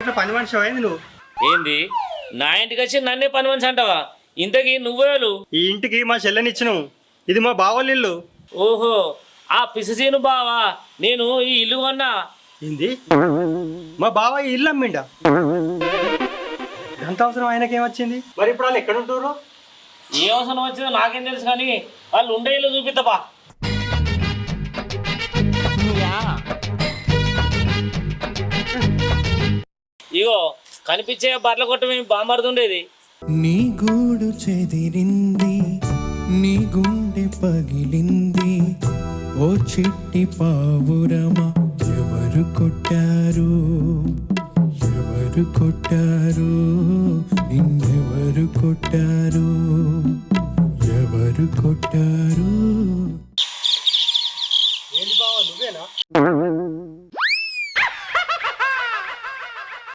ఇంట్లో పని మనిషి అయింది నువ్వు. ఏంది నా ఇంటికి వచ్చి నన్నే పని మనిషి అంటావా? ఇంతకీ నువ్వేలు? ఈ ఇంటికి మా చెల్లెనిచ్చినావు. ఇది మా బావోళ్ళ ఇల్లు. ఓహో, ఆ పిసిసీను బావా? నేను ఈ ఇల్లు కొన్నా. ఏంది? మా బావ ఈ ఇల్లు అమ్మిండా? ఎంత అవసరం ఆయనకేమొచ్చింది? మరి ఇప్పుడు వాళ్ళు ఎక్కడ ఉంటున్నారు? ఏ అవసరం వచ్చిందో నాకేం తెలుసు, కానీ వాళ్ళు ఉండే ఇల్లు చూపిస్తావా? ఇగో కనిపించే బర్ల కొట్టమే బామర్దుండేది. నీ గూడు చెదిరింది, నీ గుండె పగిలింది, ఓ చిట్టి పావురమా ఎవరు కొట్టారు, ఎవరు కొట్టారు, నిన్నెవరు కొట్టారు, ఎవరు కొట్టారు? ఏంటి బావ నువ్వేనా?